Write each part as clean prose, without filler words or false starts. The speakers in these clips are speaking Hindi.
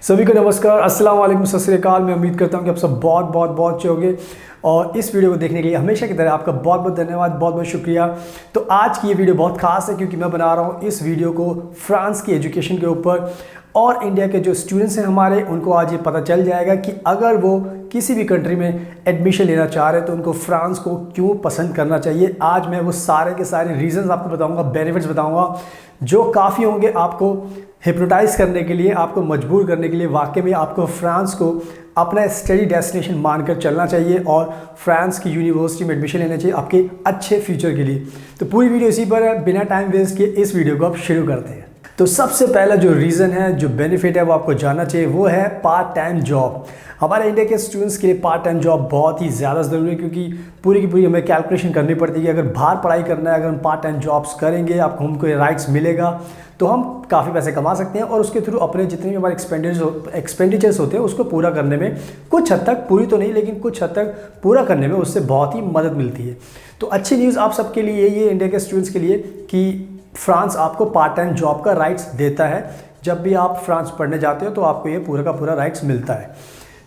सभी को नमस्कार, अस्सलाम वालेकुम, सत श्री अकाल। मैं उम्मीद करता हूँ कि आप सब बहुत अच्छे होंगे और इस वीडियो को देखने के लिए हमेशा की तरह आपका बहुत धन्यवाद, बहुत शुक्रिया। तो आज की ये वीडियो बहुत खास है क्योंकि मैं बना रहा हूँ इस वीडियो को फ्रांस की एजुकेशन के ऊपर। और इंडिया के जो स्टूडेंट्स हैं हमारे, उनको आज ये पता चल जाएगा कि अगर वो किसी भी कंट्री में एडमिशन लेना चाह रहे हैं तो उनको फ्रांस को क्यों पसंद करना चाहिए। आज मैं वो सारे के सारे रीजंस आपको बताऊंगा, बेनिफिट्स बताऊंगा, जो काफ़ी होंगे आपको हिप्नोटाइज करने के लिए, आपको मजबूर करने के लिए वाकई में आपको फ्रांस को अपना स्टडी डेस्टिनेशन मानकर चलना चाहिए और फ्रांस की यूनिवर्सिटी में एडमिशन लेना चाहिए आपके अच्छे फ्यूचर के लिए। तो पूरी वीडियो इसी पर है, बिना टाइम वेस्ट किए इस वीडियो को आप शुरू करते हैं। तो सबसे पहला जो रीज़न है, जो बेनिफिट है वो आपको जानना चाहिए, वो है पार्ट टाइम जॉब। हमारे इंडिया के स्टूडेंट्स के लिए पार्ट टाइम जॉब बहुत ही ज़्यादा ज़रूरी है क्योंकि पूरी की पूरी हमें कैलकुलेशन करनी पड़ती है कि अगर बाहर पढ़ाई करना है, अगर हम पार्ट टाइम जॉब्स करेंगे, आपको हमको ये राइट्स मिलेगा तो हम काफ़ी पैसे कमा सकते हैं और उसके थ्रू अपने जितने भी हमारे एक्सपेंडिचर्स होते हैं उसको पूरा करने में कुछ हद तक, पूरी तो नहीं लेकिन कुछ हद तक पूरा करने में उससे बहुत ही मदद मिलती है। तो अच्छी न्यूज़ आप सबके लिए ये इंडिया के स्टूडेंट्स के लिए कि फ्रांस आपको पार्ट टाइम जॉब का राइट्स देता है। जब भी आप फ्रांस पढ़ने जाते हो तो आपको ये पूरा का पूरा राइट्स मिलता है।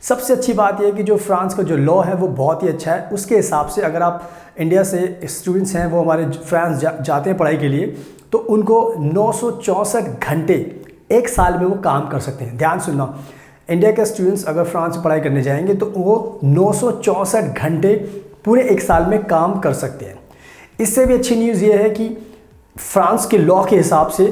सबसे अच्छी बात यह है कि जो फ्रांस का जो लॉ है वो बहुत ही अच्छा है। उसके हिसाब से अगर आप इंडिया से स्टूडेंट्स हैं वो हमारे फ्रांस जाते हैं पढ़ाई के लिए तो उनको 964 घंटे एक साल में वो काम कर सकते हैं। ध्यान सुनना, इंडिया के स्टूडेंट्स अगर फ्रांस में पढ़ाई करने जाएंगे तो वो 964 घंटे पूरे एक साल में काम कर सकते हैं। इससे भी अच्छी न्यूज़ ये है कि फ्रांस के लॉ के हिसाब से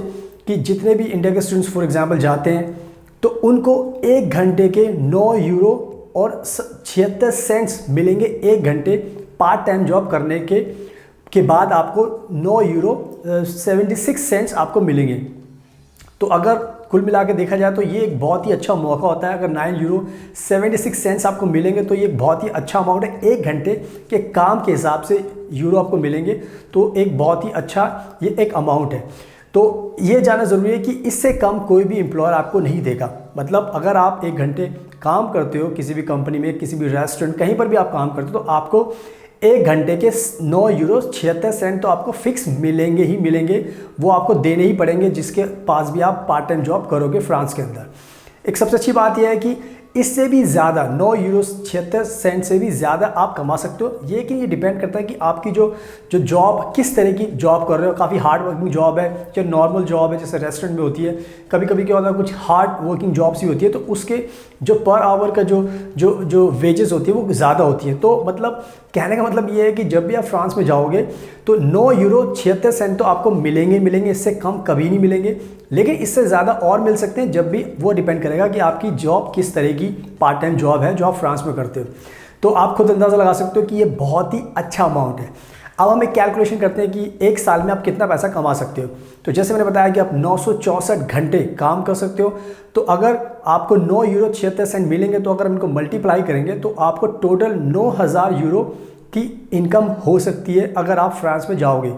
कि जितने भी इंडिया के स्टूडेंट्स फॉर एग्जांपल जाते हैं तो उनको एक घंटे के 9 यूरो और 76 सेंट्स मिलेंगे। एक घंटे पार्ट टाइम जॉब करने के बाद आपको 9 यूरो 76 सेंट्स आपको मिलेंगे। तो अगर कुल मिला के देखा जाए तो ये एक बहुत ही अच्छा मौका होता है। अगर 9 यूरो 76 सेंट्स आपको मिलेंगे तो ये एक बहुत ही अच्छा अमाउंट है। एक घंटे के काम के हिसाब से यूरो आपको मिलेंगे तो एक बहुत ही अच्छा ये एक अमाउंट है। तो ये जानना ज़रूरी है कि इससे कम कोई भी एम्प्लॉयर आपको नहीं देगा। मतलब अगर आप एक घंटे काम करते हो किसी भी कंपनी में, किसी भी रेस्टोरेंट, कहीं पर भी आप काम करते हो तो आपको एक घंटे के 9 यूरो 76 सेंट तो आपको फिक्स मिलेंगे ही मिलेंगे। वो आपको देने ही पड़ेंगे जिसके पास भी आप पार्ट टाइम जॉब करोगे फ्रांस के अंदर। एक सबसे अच्छी बात यह है कि इससे भी ज़्यादा 9 यूरो 76 सेंट से भी ज़्यादा आप कमा सकते हो। लेकिन ये डिपेंड करता है कि आपकी जो जॉब किस तरह की जॉब कर रहे हो। काफ़ी हार्ड वर्किंग जॉब है या नॉर्मल जॉब है जैसे रेस्टोरेंट में होती है। कभी कभी क्या होता है कुछ हार्ड वर्किंग जॉब्स ही होती है तो उसके जो पर आवर का जो वेजेस होती है वो ज़्यादा होती है। तो मतलब कहने का मतलब ये है कि जब भी आप फ्रांस में जाओगे तो 9 यूरो 76 सेंट तो आपको मिलेंगे, इससे कम कभी नहीं मिलेंगे। लेकिन इससे ज़्यादा और मिल सकते हैं, जब भी वो डिपेंड करेगा कि आपकी जॉब किस तरह की पार्ट टाइम जॉब है जो आप फ्रांस में करते हो। तो आप खुद अंदाज़ा लगा सकते हो कि ये बहुत ही अच्छा अमाउंट है। अब हम एक कैलकुलेशन करते हैं कि एक साल में आप कितना पैसा कमा सकते हो। तो जैसे मैंने बताया कि आप 964 घंटे काम कर सकते हो। तो अगर आपको 9 यूरो 76 सेंट मिलेंगे तो अगर हम इनको मल्टीप्लाई करेंगे तो आपको टोटल 9000 यूरो की इनकम हो सकती है अगर आप फ्रांस में जाओगे।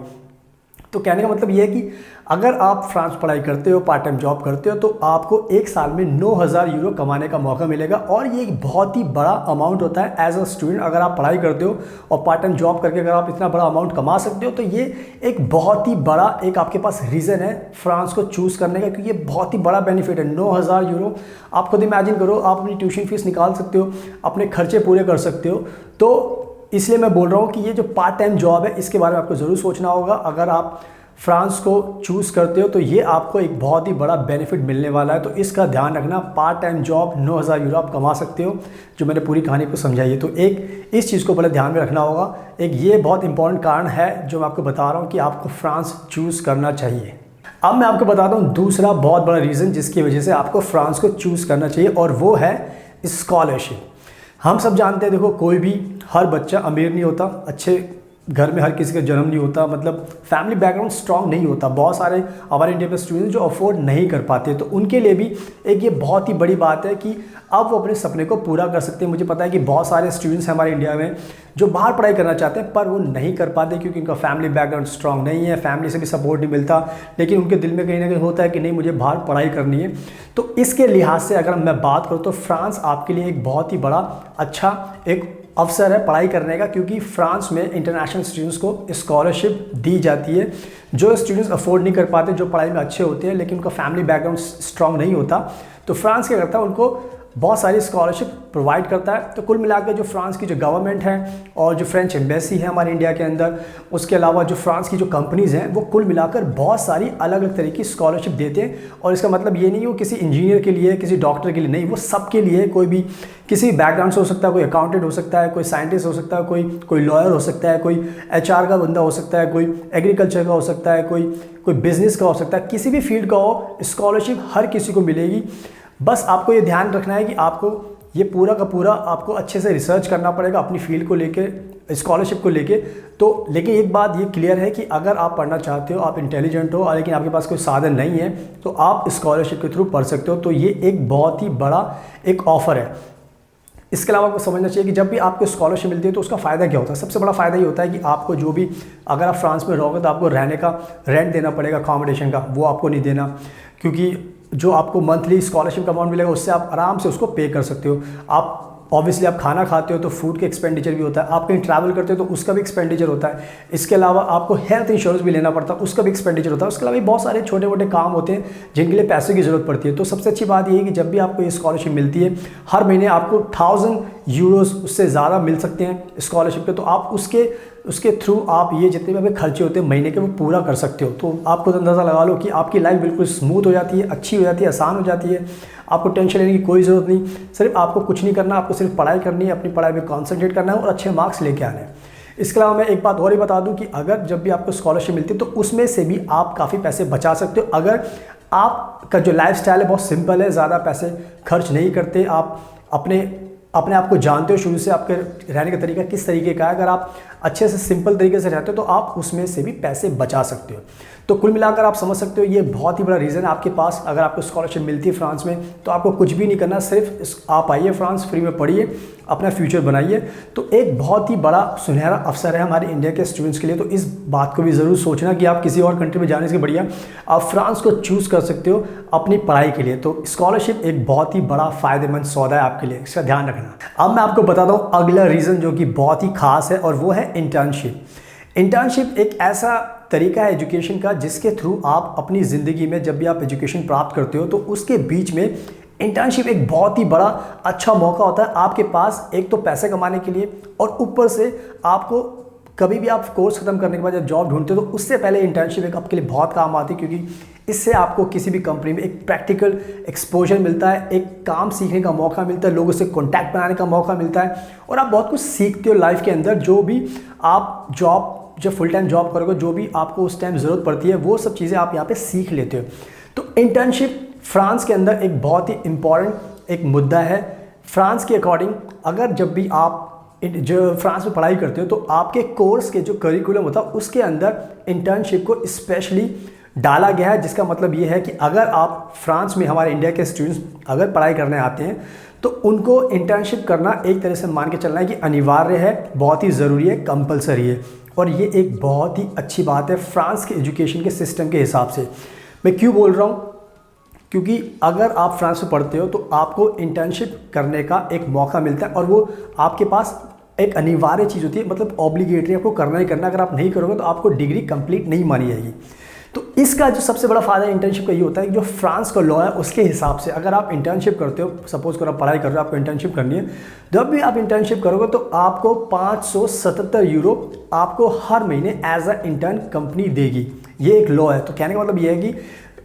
तो कहने का मतलब ये है कि अगर आप फ्रांस पढ़ाई करते हो, पार्ट टाइम जॉब करते हो तो आपको एक साल में 9000 यूरो कमाने का मौका मिलेगा। और ये एक बहुत ही बड़ा अमाउंट होता है एज अ स्टूडेंट। अगर आप पढ़ाई करते हो और पार्ट टाइम जॉब करके अगर आप इतना बड़ा अमाउंट कमा सकते हो तो ये एक बहुत ही बड़ा एक आपके पास रीज़न है फ्रांस को चूज़ करने का, क्योंकि ये बहुत ही बड़ा बेनिफिट है। 9000 यूरो आप खुद इमेजिन करो, आप अपनी ट्यूशन फीस निकाल सकते हो, अपने खर्चे पूरे कर सकते हो। तो इसलिए मैं बोल रहा हूँ कि ये जो पार्ट टाइम जॉब है इसके बारे में आपको ज़रूर सोचना होगा। अगर आप फ्रांस को चूज़ करते हो तो ये आपको एक बहुत ही बड़ा बेनिफिट मिलने वाला है। तो इसका ध्यान रखना, पार्ट टाइम जॉब 9000 यूरो आप कमा सकते हो, जो मैंने पूरी कहानी को समझाई है। तो एक इस चीज़ को पहले ध्यान में रखना होगा। एक ये बहुत इंपॉर्टेंट कारण है जो मैं आपको बता रहा हूँ कि आपको फ्रांस चूज़ करना चाहिए। अब मैं आपको बताता हूँ दूसरा बहुत बड़ा रीज़न जिसकी वजह से आपको फ्रांस को चूज़ करना चाहिए, और वो है स्कॉलरशिप। हम सब जानते हैं, देखो कोई भी हर बच्चा अमीर नहीं होता, अच्छे घर में हर किसी का जन्म नहीं होता, मतलब फैमिली बैकग्राउंड स्ट्रांग नहीं होता। बहुत सारे हमारे इंडिया में स्टूडेंट्स जो अफोर्ड नहीं कर पाते, तो उनके लिए भी एक ये बहुत ही बड़ी बात है कि अब वो अपने सपने को पूरा कर सकते हैं। मुझे पता है कि बहुत सारे स्टूडेंट्स हैं हमारे इंडिया में जो बाहर पढ़ाई करना चाहते हैं पर वो नहीं कर पाते क्योंकि उनका फैमिली बैकग्राउंड स्ट्रांग नहीं है, फैमिली से भी सपोर्ट नहीं मिलता, लेकिन उनके दिल में कहीं ना कहीं होता है कि नहीं मुझे बाहर पढ़ाई करनी है। तो इसके लिहाज से अगर मैं बात करूँ तो फ्रांस आपके लिए एक बहुत ही बड़ा अच्छा एक अवसर है पढ़ाई करने का, क्योंकि फ्रांस में इंटरनेशनल स्टूडेंट्स को स्कॉलरशिप दी जाती है। जो स्टूडेंट्स अफोर्ड नहीं कर पाते, जो पढ़ाई में अच्छे होते हैं लेकिन उनका फैमिली बैकग्राउंड स्ट्रांग नहीं होता, तो फ्रांस क्या करता है, उनको बहुत सारी स्कॉलरशिप प्रोवाइड करता है। तो कुल मिलाकर जो फ्रांस की जो गवर्नमेंट है और जो फ्रेंच एम्बेसी है हमारे इंडिया के अंदर, उसके अलावा जो फ्रांस की जो कंपनीज़ हैं, वो कुल मिलाकर बहुत सारी अलग अलग तरीके की स्कॉलरशिप देते हैं। और इसका मतलब ये नहीं वो किसी इंजीनियर के लिए, किसी डॉक्टर के लिए नहीं, वो सबके लिए, कोई भी किसी बैकग्राउंड से हो सकता है, कोई अकाउंटेंट हो सकता है, कोई साइंटिस्ट हो सकता है, कोई लॉयर हो सकता है, कोई HR का बंदा हो सकता है, कोई एग्रीकल्चर का हो सकता है, कोई बिजनेस का हो सकता है, किसी भी फील्ड का हो, स्कॉलरशिप हर किसी को मिलेगी। बस आपको ये ध्यान रखना है कि आपको ये पूरा का पूरा आपको अच्छे से रिसर्च करना पड़ेगा अपनी फील्ड को लेके, स्कॉलरशिप को लेके। तो लेकिन एक बात ये क्लियर है कि अगर आप पढ़ना चाहते हो, आप इंटेलिजेंट हो, लेकिन आपके पास कोई साधन नहीं है, तो आप स्कॉलरशिप के थ्रू पढ़ सकते हो। तो ये एक बहुत ही बड़ा एक ऑफ़र है। इसके अलावा आपको समझना चाहिए कि जब भी आपको स्कॉलरशिप मिलती है तो उसका फ़ायदा क्या होता है। सबसे बड़ा फ़ायदा ये होता है कि आपको जो भी, अगर आप फ्रांस में रहोगे तो आपको रहने का रेंट देना पड़ेगा, अकोमोडेशन का, वो आपको नहीं देना, क्योंकि जो आपको मंथली स्कॉलरशिप का अमाउंट मिलेगा उससे आप आराम से उसको पे कर सकते हो। आप ऑब्वियसली आप खाना खाते हो तो फूड के एक्सपेंडिचर भी होता है, आप कहीं ट्रैवल करते हो तो उसका भी एक्सपेंडिचर होता है। इसके अलावा आपको हेल्थ इंश्योरेंस भी लेना पड़ता है, उसका भी एक्सपेंडिचर होता है। उसके अलावा भी बहुत सारे छोटे मोटे काम होते हैं जिनके लिए पैसे की ज़रूरत पड़ती है। तो सबसे अच्छी बात ये है कि जब भी आपको ये स्कॉलरशिप मिलती है, हर महीने आपको 1000 यूरोज़ उससे ज़्यादा मिल सकते हैं स्कॉलरशिप के। तो आप उसके थ्रू आप ये जितने भी खर्चे होते हैं महीने के, वो पूरा कर सकते हो। तो आपको अंदाज़ा लगा लो कि आपकी लाइफ बिल्कुल स्मूथ हो जाती है, अच्छी हो जाती है, आसान हो जाती है। आपको टेंशन लेने की कोई ज़रूरत नहीं, सिर्फ आपको कुछ नहीं करना, आपको सिर्फ पढ़ाई करनी है, अपनी पढ़ाई में कॉन्सेंट्रेट करना है और अच्छे मार्क्स लेके आने हैं। इसके अलावा मैं एक बात और ही बता दूं कि अगर जब भी आपको स्कॉलरशिप मिलती है तो उसमें से भी आप काफ़ी पैसे बचा सकते हो। अगर आपका जो लाइफस्टाइल है बहुत सिंपल है, ज़्यादा पैसे खर्च नहीं करते, आप अपने आप को जानते हो शुरू से, आपके रहने का तरीका किस तरीके का है, अगर आप अच्छे से सिंपल तरीके से रहते हो तो आप उसमें से भी पैसे बचा सकते हो। तो कुल मिलाकर आप समझ सकते हो ये बहुत ही बड़ा रीज़न है आपके पास। अगर आपको स्कॉलरशिप मिलती है फ्रांस में तो आपको कुछ भी नहीं करना, सिर्फ आप आइए फ्रांस, फ्री में पढ़िए, अपना फ्यूचर बनाइए। तो एक बहुत ही बड़ा सुनहरा अवसर है हमारे इंडिया के स्टूडेंट्स के लिए। तो इस बात को भी ज़रूर सोचना कि आप किसी और कंट्री में जाने से बढ़िया आप फ्रांस को चूज़ कर सकते हो अपनी पढ़ाई के लिए। तो स्कॉलरशिप एक बहुत ही बड़ा फ़ायदेमंद सौदा है आपके लिए, इसका ध्यान रखना। अब मैं आपको बताता हूँ अगला रीज़न जो कि बहुत ही खास है, और वो है इंटर्नशिप। इंटर्नशिप एक ऐसा तरीका है एजुकेशन का जिसके थ्रू आप अपनी ज़िंदगी में जब भी आप एजुकेशन प्राप्त करते हो तो उसके बीच में इंटर्नशिप एक बहुत ही बड़ा अच्छा मौका होता है आपके पास, एक तो पैसे कमाने के लिए, और ऊपर से आपको कभी भी आप कोर्स ख़त्म करने के बाद जब जॉब ढूंढते हो तो उससे पहले इंटर्नशिप एक आपके लिए बहुत काम आती है, क्योंकि इससे आपको किसी भी कंपनी में एक प्रैक्टिकल एक्सपोजर मिलता है, एक काम सीखने का मौका मिलता है, लोगों से कॉन्टैक्ट बनाने का मौका मिलता है, और आप बहुत कुछ सीखते हो लाइफ के अंदर। जो भी आप जब फुल टाइम जॉब करोगे, जो भी आपको उस टाइम ज़रूरत पड़ती है, वो सब चीज़ें आप यहाँ पे सीख लेते हो। तो इंटर्नशिप फ्रांस के अंदर एक बहुत ही इम्पॉर्टेंट एक मुद्दा है। फ्रांस के अकॉर्डिंग अगर जब भी आप जो फ्रांस में पढ़ाई करते हो तो आपके कोर्स के जो करिकुलम होता है उसके अंदर इंटर्नशिप को स्पेशली डाला गया है, जिसका मतलब ये है कि अगर आप फ्रांस में, हमारे इंडिया के स्टूडेंट्स अगर पढ़ाई करने आते हैं तो उनको इंटर्नशिप करना एक तरह से मान के चलना है कि अनिवार्य है, बहुत ही ज़रूरी है, कंपलसरी है। और ये एक बहुत ही अच्छी बात है फ्रांस के एजुकेशन के सिस्टम के हिसाब से। मैं क्यों बोल रहा हूँ, क्योंकि अगर आप फ्रांस में पढ़ते हो तो आपको इंटर्नशिप करने का एक मौका मिलता है, और वो आपके पास एक अनिवार्य चीज़ होती है, मतलब ऑब्लिगेटरी, आपको करना ही करना। अगर आप नहीं करोगे तो आपको डिग्री कंप्लीट नहीं मानी जाएगी। तो इसका जो सबसे बड़ा फ़ायदा इंटर्नशिप का ये होता है कि जो फ्रांस का लॉ है उसके हिसाब से अगर आप इंटर्नशिप करते हो, सपोज करो आप पढ़ाई कर रहे हो, आपको इंटर्नशिप करनी है, जब भी आप इंटर्नशिप करोगे तो आपको 577 यूरो आपको हर महीने एज अ इंटर्न कंपनी देगी। ये एक लॉ है। तो कहने का मतलब ये है कि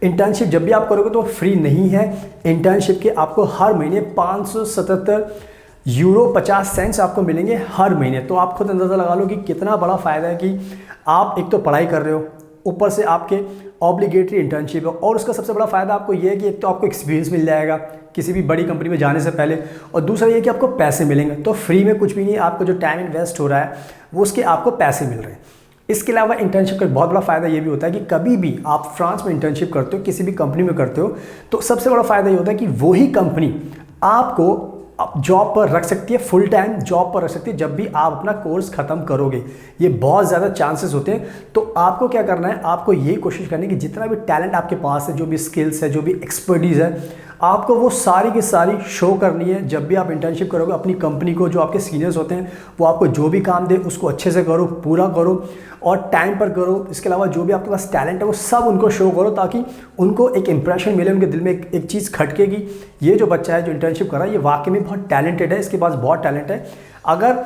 इंटर्नशिप जब भी आप करोगे तो फ्री नहीं है। इंटर्नशिप के आपको हर महीने 577 यूरो 50 सेंट्स आपको मिलेंगे हर महीने। तो आप खुद अंदाज़ा लगा लो कि कितना बड़ा फ़ायदा है कि आप एक तो पढ़ाई कर रहे हो, ऊपर से आपके ऑब्लिगेटरी इंटर्नशिप है, और उसका सबसे बड़ा फ़ायदा आपको ये है कि एक तो आपको एक्सपीरियंस मिल जाएगा किसी भी बड़ी कंपनी में जाने से पहले, और दूसरा ये कि आपको पैसे मिलेंगे। तो फ्री में कुछ भी नहीं, आपको जो टाइम इन्वेस्ट हो रहा है वो उसके आपको पैसे मिल रहे हैं। इसके अलावा इंटर्नशिप का बहुत बड़ा फ़ायदा ये भी होता है कि कभी भी आप फ्रांस में इंटर्नशिप करते हो, किसी भी कंपनी में करते हो, तो सबसे बड़ा फ़ायदा ये होता है कि वही कंपनी आपको जॉब पर रख सकती है, फुल टाइम जॉब पर रख सकती है जब भी आप अपना कोर्स ख़त्म करोगे। ये बहुत ज़्यादा चांसेस होते हैं। तो आपको क्या करना है, आपको ये कोशिश करनी है कि जितना भी टैलेंट आपके पास है, जो भी स्किल्स है, जो भी एक्सपर्टीज़ है, आपको वो सारी की सारी शो करनी है। जब भी आप इंटर्नशिप करोगे अपनी कंपनी को, जो आपके सीनियर्स होते हैं वो आपको जो भी काम दे उसको अच्छे से करो, पूरा करो और टाइम पर करो। इसके अलावा जो भी आपके पास टैलेंट है वो सब उनको शो करो, ताकि उनको एक इंप्रेशन मिले, उनके दिल में एक चीज़ खटके कि ये जो बच्चा है जो इंटर्नशिप कर रहा है ये वाकई में बहुत टैलेंटेड है, इसके पास बहुत टैलेंट है। अगर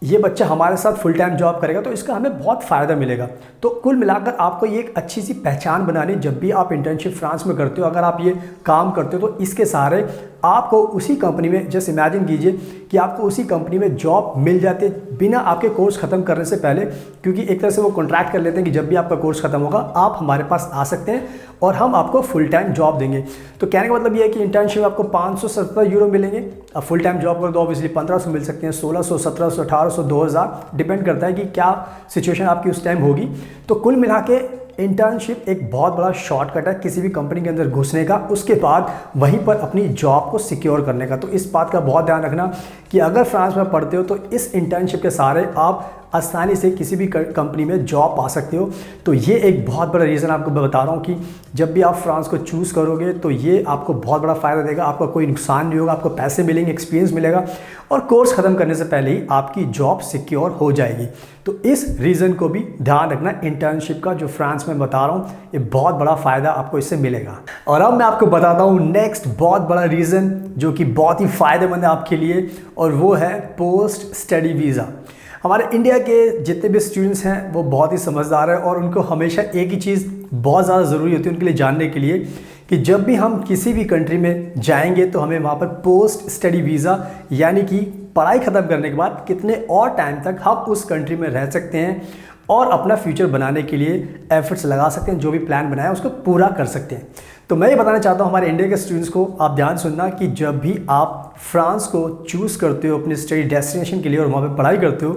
ये बच्चा हमारे साथ फुल टाइम जॉब करेगा तो इसका हमें बहुत फ़ायदा मिलेगा। तो कुल मिलाकर आपको ये एक अच्छी सी पहचान बनानी, जब भी आप इंटर्नशिप फ्रांस में करते हो, अगर आप ये काम करते हो तो इसके सहारे आपको उसी कंपनी में, जैसे इमेजिन कीजिए कि आपको उसी कंपनी में जॉब मिल जाती है बिना आपके कोर्स ख़त्म करने से पहले, क्योंकि एक तरह से वो कॉन्ट्रैक्ट कर लेते हैं कि जब भी आपका कोर्स ख़त्म होगा आप हमारे पास आ सकते हैं और हम आपको फुल टाइम जॉब देंगे। तो कहने का मतलब ये है कि इंटर्नशिप आपको 570 यूरो मिलेंगे। अब फुल टाइम जॉब करो तो ऑब्वियसली 1500 मिल सकते हैं, 1600, 1700, 1800, 2000, डिपेंड करता है कि क्या सिचुएशन आपकी उस टाइम होगी। तो कुल मिला के इंटर्नशिप एक बहुत बड़ा शॉर्टकट है किसी भी कंपनी के अंदर घुसने का, उसके बाद वहीं पर अपनी जॉब को सिक्योर करने का। तो इस बात का बहुत ध्यान रखना कि अगर फ्रांस में पढ़ते हो तो इस इंटर्नशिप के सहारे आप आसानी से किसी भी कंपनी में जॉब पा सकते हो। तो ये एक बहुत बड़ा रीज़न आपको मैं बता रहा हूँ कि जब भी आप फ्रांस को चूज़ करोगे तो ये आपको बहुत बड़ा फ़ायदा देगा, आपका कोई नुकसान नहीं होगा, आपको पैसे मिलेंगे, एक्सपीरियंस मिलेगा और कोर्स ख़त्म करने से पहले ही आपकी जॉब सिक्योर हो जाएगी। तो इस रीज़न को भी ध्यान रखना इंटर्नशिप का, जो फ्रांस में बता रहा हूँ ये बहुत बड़ा फ़ायदा आपको इससे मिलेगा। और अब मैं आपको बताता हूँ नेक्स्ट बहुत बड़ा रीज़न जो कि बहुत ही फ़ायदेमंद है आपके लिए, और वो है पोस्ट स्टडी वीज़ा। हमारे इंडिया के जितने भी स्टूडेंट्स हैं वो बहुत ही समझदार हैं और उनको हमेशा एक ही चीज़ बहुत ज़्यादा ज़रूरी होती है उनके लिए जानने के लिए कि जब भी हम किसी भी कंट्री में जाएंगे तो हमें वहाँ पर पोस्ट स्टडी वीज़ा, यानी कि पढ़ाई ख़त्म करने के बाद कितने और टाइम तक हम उस कंट्री में रह सकते हैं और अपना फ्यूचर बनाने के लिए एफर्ट्स लगा सकते हैं, जो भी प्लान बनाया उसको पूरा कर सकते हैं। तो मैं ये बताना चाहता हूँ हमारे इंडिया के स्टूडेंट्स को, आप ध्यान सुनना कि जब भी आप फ्रांस को चूज़ करते हो अपनी स्टडी डेस्टिनेशन के लिए और वहाँ पे पढ़ाई करते हो,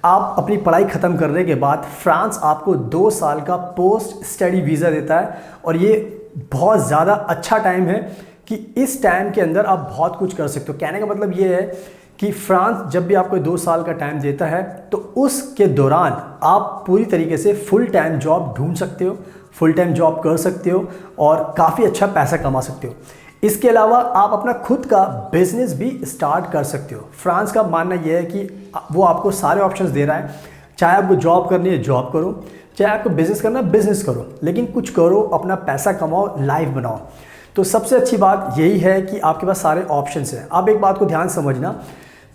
आप अपनी पढ़ाई ख़त्म करने के बाद फ्रांस आपको 2 साल का पोस्ट स्टडी वीज़ा देता है। और ये बहुत ज़्यादा अच्छा टाइम है कि इस टाइम के अंदर आप बहुत कुछ कर सकते हो। कहने का मतलब ये है कि फ्रांस जब भी आपको 2 साल का टाइम देता है तो उसके दौरान आप पूरी तरीके से फुल टाइम जॉब ढूंढ सकते हो, फुल टाइम जॉब कर सकते हो और काफ़ी अच्छा पैसा कमा सकते हो। इसके अलावा आप अपना खुद का बिजनेस भी स्टार्ट कर सकते हो। फ्रांस का मानना यह है कि वो आपको सारे ऑप्शंस दे रहा है, चाहे आपको जॉब करनी है जॉब करो, चाहे आपको बिज़नेस करना है बिज़नेस करो, लेकिन कुछ करो, अपना पैसा कमाओ, लाइफ बनाओ। तो सबसे अच्छी बात यही है कि आपके पास सारे ऑप्शंस हैं। आप एक बात को ध्यान समझना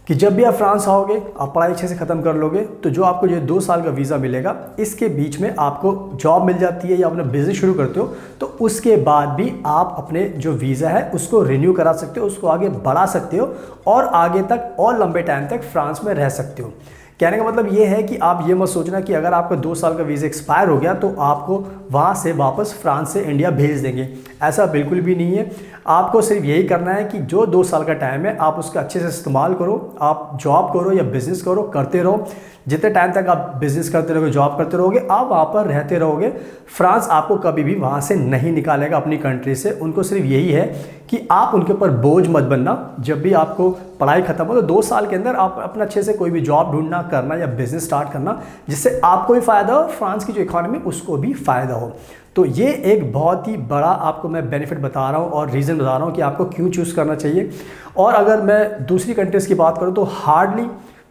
कि जब भी आप फ्रांस आओगे, आप पढ़ाई अच्छे से ख़त्म कर लोगे तो जो आपको ये 2 साल का वीज़ा मिलेगा, इसके बीच में आपको जॉब मिल जाती है या अपना बिज़नेस शुरू करते हो, तो उसके बाद भी आप अपने जो वीज़ा है उसको रिन्यू करा सकते हो, उसको आगे बढ़ा सकते हो और आगे तक और लंबे टाइम तक फ्रांस में रह सकते हो। कहने का मतलब ये है कि आप ये मत सोचना कि अगर आपका 2 साल का वीज़ा एक्सपायर हो गया तो आपको वहाँ से वापस फ्रांस से इंडिया भेज देंगे, ऐसा बिल्कुल भी नहीं है। आपको सिर्फ यही करना है कि जो 2 साल का टाइम है आप उसका अच्छे से इस्तेमाल करो, आप जॉब करो या बिज़नेस करो, करते रहो। जितने टाइम तक आप बिज़नेस करते रहोगे, जॉब करते रहोगे, आप वहाँ पर रहते रहोगे। फ्रांस आपको कभी भी वहाँ से नहीं निकालेगा अपनी कंट्री से। उनको सिर्फ यही है कि आप उनके ऊपर बोझ मत बनना। जब भी आपको पढ़ाई ख़त्म हो तो 2 साल के अंदर आप अपना अच्छे से कोई भी जॉब ढूंढना, करना या बिज़नेस स्टार्ट करना, जिससे आपको भी फ़ायदा हो, फ्रांस की जो इकॉनमी उसको भी फ़ायदा हो। तो ये एक बहुत ही बड़ा आपको मैं बेनिफिट बता रहा हूँ और रीज़न बता रहा हूँ कि आपको क्यों चूज़ करना चाहिए। और अगर मैं दूसरी कंट्रीज़ की बात करूँ तो हार्डली,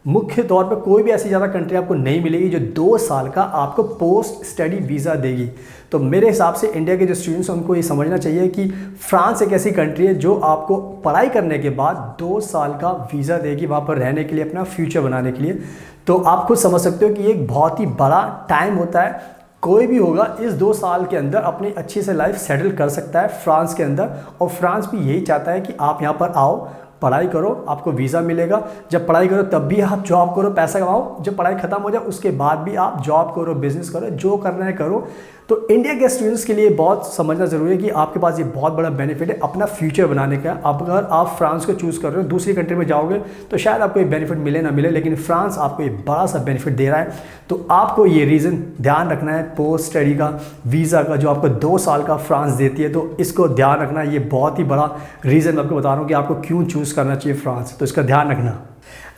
मुख्य तौर पे कोई भी ऐसी ज़्यादा कंट्री आपको नहीं मिलेगी जो 2 साल का आपको पोस्ट स्टडी वीज़ा देगी। तो मेरे हिसाब से इंडिया के जो स्टूडेंट्स हैं उनको ये समझना चाहिए कि फ्रांस एक ऐसी कंट्री है जो आपको पढ़ाई करने के बाद 2 साल का वीज़ा देगी वहाँ पर रहने के लिए, अपना फ्यूचर बनाने के लिए। तो आप खुद समझ सकते हो कि ये एक बहुत ही बड़ा टाइम होता है। कोई भी होगा इस 2 साल के अंदर अपनी अच्छी से लाइफ सेटल कर सकता है फ्रांस के अंदर, और फ्रांस भी यही चाहता है कि आप यहाँ पर आओ, पढ़ाई करो, आपको वीज़ा मिलेगा। जब पढ़ाई करो तब भी आप जॉब करो, पैसा कमाओ। जब पढ़ाई ख़त्म हो जाए उसके बाद भी आप जॉब करो, बिज़नेस करो, जो करना है करो। तो इंडिया के स्टूडेंट्स के लिए बहुत समझना ज़रूरी है कि आपके पास ये बहुत बड़ा बेनिफिट है अपना फ्यूचर बनाने का। अब अगर आप फ्रांस को चूज़ कर रहे हो, दूसरी कंट्री में जाओगे तो शायद आपको ये बेनिफिट मिले ना मिले, लेकिन फ्रांस आपको ये बड़ा सा बेनिफिट दे रहा है। तो आपको ये रीज़न ध्यान रखना है पोस्ट स्टडी का वीज़ा का, जो आपको 2 साल का फ्रांस देती है। तो इसको ध्यान रखना, ये बहुत ही बड़ा रीज़न मैं आपको बता रहा हूँ कि आपको क्यों चूज़ करना चाहिए फ्रांस। तो इसका ध्यान रखना।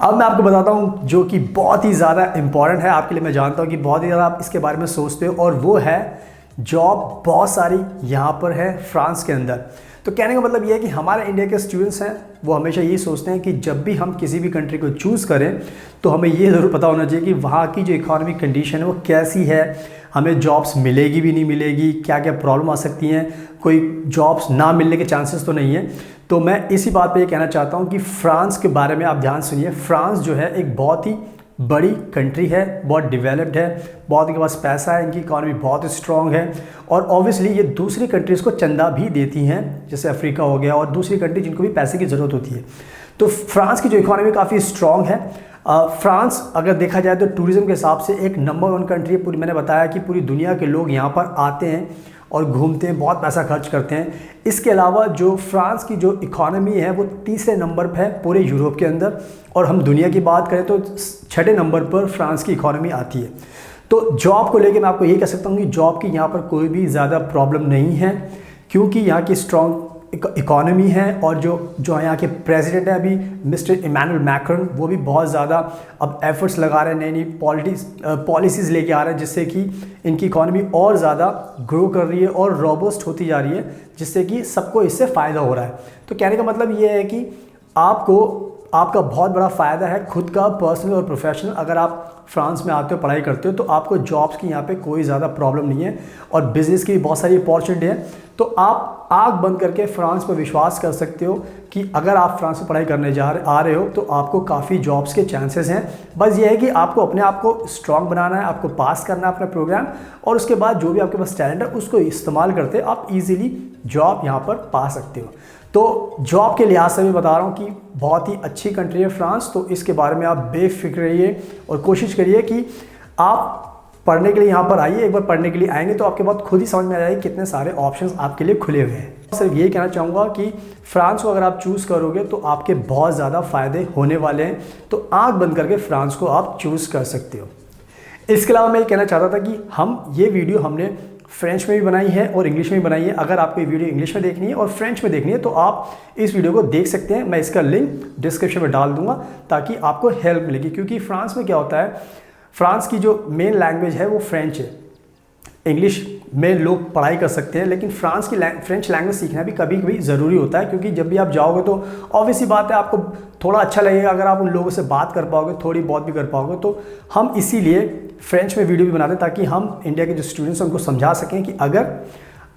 अब मैं आपको बताता हूँ जो कि बहुत ही ज़्यादा इंपॉर्टेंट है आपके लिए। मैं जानता हूँ कि बहुत ही ज़्यादा आप इसके बारे में सोचते हो, और वो है जॉब बहुत सारी यहाँ पर है फ्रांस के अंदर। तो कहने का मतलब ये है कि हमारे इंडिया के स्टूडेंट्स हैं वो हमेशा यही सोचते हैं कि जब भी हम किसी भी कंट्री को चूज़ करें तो हमें ये ज़रूर पता होना चाहिए कि वहाँ की जो इकोनॉमिक कंडीशन है वो कैसी है, हमें जॉब्स मिलेगी भी नहीं मिलेगी, क्या क्या प्रॉब्लम आ सकती हैं, कोई जॉब्स ना मिलने के चांसेस तो नहीं है। तो मैं इसी बात पे ये कहना चाहता हूँ कि फ्रांस के बारे में आप ध्यान सुनिए। फ्रांस जो है एक बहुत ही बड़ी कंट्री है, बहुत डेवलप्ड है, बहुत इनके पास पैसा है, इनकी इकॉनमी बहुत स्ट्रॉन्ग है और ऑब्वियसली ये दूसरी कंट्रीज़ को चंदा भी देती हैं, जैसे अफ्रीका हो गया और दूसरी कंट्री जिनको भी पैसे की ज़रूरत होती है। तो फ्रांस की जो इकॉनमी काफ़ी स्ट्रॉन्ग है। फ्रांस अगर देखा जाए तो टूरिज़्म के हिसाब से एक नंबर 1 कंट्री है। पूरी मैंने बताया कि पूरी दुनिया के लोग यहाँ पर आते हैं और घूमते हैं, बहुत पैसा खर्च करते हैं। इसके अलावा जो फ्रांस की जो इकॉनमी है वो तीसरे नंबर पर है पूरे यूरोप के अंदर, और हम दुनिया की बात करें तो 6ठे नंबर पर फ्रांस की इकॉनमी आती है। तो जॉब को लेके मैं आपको ये कह सकता हूँ कि जॉब की यहाँ पर कोई भी ज़्यादा प्रॉब्लम नहीं है, क्योंकि यहाँ की स्ट्रॉन्ग इकॉनमी है और जो यहाँ के प्रेसिडेंट है अभी मिस्टर इमैनुअल मैक्रोन, वो भी बहुत ज़्यादा अब एफर्ट्स लगा रहे हैं, नई नई पॉलिसीज़ लेके आ रहे हैं जिससे कि इनकी इकॉनमी और ज़्यादा ग्रो कर रही है और रोबस्ट होती जा रही है, जिससे कि सबको इससे फ़ायदा हो रहा है। तो कहने का मतलब ये है कि आपका बहुत बड़ा फ़ायदा है खुद का पर्सनल और प्रोफेशनल। अगर आप फ्रांस में आते हो, पढ़ाई करते हो, तो आपको जॉब्स की यहाँ पे कोई ज़्यादा प्रॉब्लम नहीं है और बिज़नेस की भी बहुत सारी अपॉर्चुनिटी है। तो आप आँख बंद करके फ्रांस पर विश्वास कर सकते हो कि अगर आप फ्रांस में पढ़ाई करने आ रहे हो तो आपको काफ़ी जॉब्स के चांसेस हैं। बस ये है कि आपको अपने आप को स्ट्रॉन्ग बनाना है, आपको पास करना है अपना प्रोग्राम, और उसके बाद जो भी आपके पास टैलेंट है उसको इस्तेमाल करते आप ईजिली जॉब यहाँ पर पा सकते हो। तो जॉब के लिहाज से मैं बता रहा हूँ कि बहुत ही अच्छी कंट्री है फ्रांस। तो इसके बारे में आप बेफिक्र रहिए और कोशिश करिए कि आप पढ़ने के लिए यहाँ पर आइए। एक बार पढ़ने के लिए आएंगे तो आपके बाद खुद ही समझ में आ जाएगी कितने सारे ऑप्शंस आपके लिए खुले हुए हैं। सिर्फ यही कहना चाहूँगा कि फ्रांस को अगर आप चूज़ करोगे तो आपके बहुत ज़्यादा फ़ायदे होने वाले हैं। तो आँख बंद करके फ्रांस को आप चूज़ कर सकते हो। इसके अलावा मैं ये कहना चाहता था कि ये वीडियो हमने फ्रेंच में भी बनाई है और इंग्लिश में भी बनाई है। अगर आपको ये वीडियो इंग्लिश में देखनी है और फ्रेंच में देखनी है तो आप इस वीडियो को देख सकते हैं। मैं इसका लिंक डिस्क्रिप्शन में डाल दूंगा ताकि आपको हेल्प मिलेगी, क्योंकि फ्रांस में क्या होता है, फ्रांस की जो मेन लैंग्वेज है वो फ्रेंच है। इंग्लिश में लोग पढ़ाई कर सकते हैं, लेकिन फ्रेंच लैंग्वेज सीखना भी कभी कभी ज़रूरी होता है, क्योंकि जब भी आप जाओगे तो ऑब्वियसली बात है आपको थोड़ा अच्छा लगेगा अगर आप उन लोगों से बात कर पाओगे, थोड़ी बहुत भी कर पाओगे। तो हम इसीलिए फ्रेंच में वीडियो भी बनाते हैं ताकि हम इंडिया के जो स्टूडेंट्स हैं उनको समझा सकें कि अगर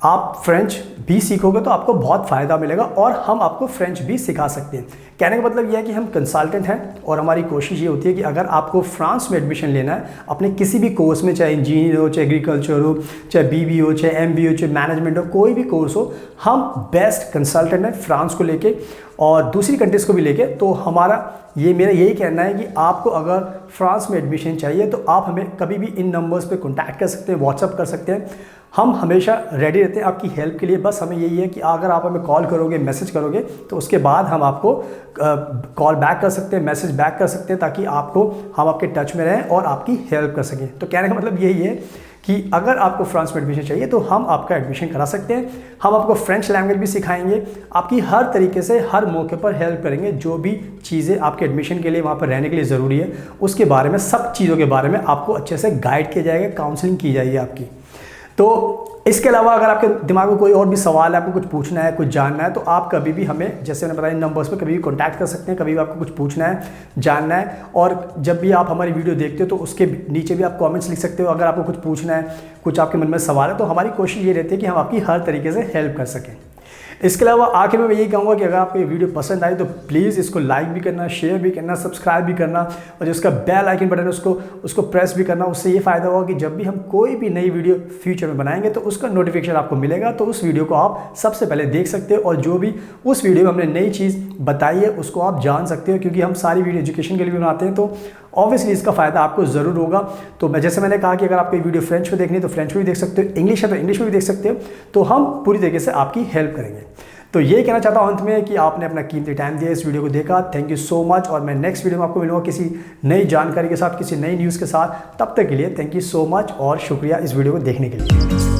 आप फ्रेंच भी सीखोगे तो आपको बहुत फ़ायदा मिलेगा और हम आपको फ्रेंच भी सिखा सकते हैं। कहने का मतलब यह है कि हम कंसल्टेंट हैं और हमारी कोशिश ये होती है कि अगर आपको फ्रांस में एडमिशन लेना है अपने किसी भी कोर्स में, चाहे इंजीनियर हो, चाहे एग्रीकल्चर हो, चाहे बीबी हो, चाहे एमबी हो, चाहे मैनेजमेंट हो, कोई भी कोर्स हो, हम बेस्ट कंसल्टेंट हैं फ्रांस को लेके और दूसरी कंट्रीज़ को भी लेके। तो मेरा यही कहना है कि आपको अगर फ्रांस में एडमिशन चाहिए तो आप हमें कभी भी इन नंबर्स पे कांटेक्ट कर सकते हैं, व्हाट्सअप कर सकते हैं। हम हमेशा रेडी रहते हैं आपकी हेल्प के लिए। बस हमें यही है कि अगर आप हमें कॉल करोगे, मैसेज करोगे, तो उसके बाद हम आपको कॉल बैक कर सकते हैं, मैसेज बैक कर सकते हैं, ताकि हम आपके टच में रहें और आपकी हेल्प कर सकें। तो कहने का मतलब यही है कि अगर आपको फ्रांस में एडमिशन चाहिए तो हम आपका एडमिशन करा सकते हैं। हम आपको फ्रेंच लैंग्वेज भी सिखाएंगे, आपकी हर तरीके से हर मौके पर हेल्प करेंगे। जो भी चीज़ें आपके एडमिशन के लिए, वहाँ पर रहने के लिए ज़रूरी है, उसके बारे में, सब चीज़ों के बारे में आपको अच्छे से गाइड किया जाएगा, काउंसलिंग की जाएगी आपकी। तो इसके अलावा अगर आपके दिमाग में कोई और भी सवाल है, आपको कुछ पूछना है, कुछ जानना है, तो आप कभी भी हमें, जैसे मैंने बताया, इन नंबर्स पे कभी भी कांटेक्ट कर सकते हैं। कभी भी आपको कुछ पूछना है, जानना है, और जब भी आप हमारी वीडियो देखते हो तो उसके नीचे भी आप कमेंट्स लिख सकते हो। अगर आपको कुछ पूछना है, कुछ आपके मन में सवाल है, तो हमारी कोशिश ये रहती है कि हम आपकी हर तरीके से हेल्प कर सकें। इसके अलावा आखिर में मैं यही कहूँगा कि अगर आपको ये वीडियो पसंद आई तो प्लीज़ इसको लाइक भी करना, शेयर भी करना, सब्सक्राइब भी करना, और जो उसका बेल आइकन बटन है उसको प्रेस भी करना। उससे ये फ़ायदा होगा कि जब भी हम कोई भी नई वीडियो फ्यूचर में बनाएंगे तो उसका नोटिफिकेशन आपको मिलेगा, तो उस वीडियो को आप सबसे पहले देख सकते हो और जो भी उस वीडियो में हमने नई चीज़ बताई है उसको आप जान सकते हो, क्योंकि हम सारी वीडियो एजुकेशन के लिए बनाते हैं। तो ऑब्वियसली इसका फ़ायदा आपको ज़रूर होगा। तो जैसे मैंने कहा कि अगर आपको वीडियो फ्रेंच में देखनी है तो फ्रेंच में भी देख सकते हो, इंग्लिश है तो इंग्लिश में भी देख सकते हो। तो हम पूरी तरीके से आपकी हेल्प करेंगे। तो ये कहना चाहता हूँ अंत में कि आपने अपना कीमती टाइम दिया, इस वीडियो को देखा, थैंक यू सो मच। और मैं नेक्स्ट वीडियो में आपको मिलूंगा किसी नई जानकारी के साथ, किसी नई न्यूज़ के साथ। तब तक के लिए थैंक यू सो मच और शुक्रिया इस वीडियो को देखने के लिए।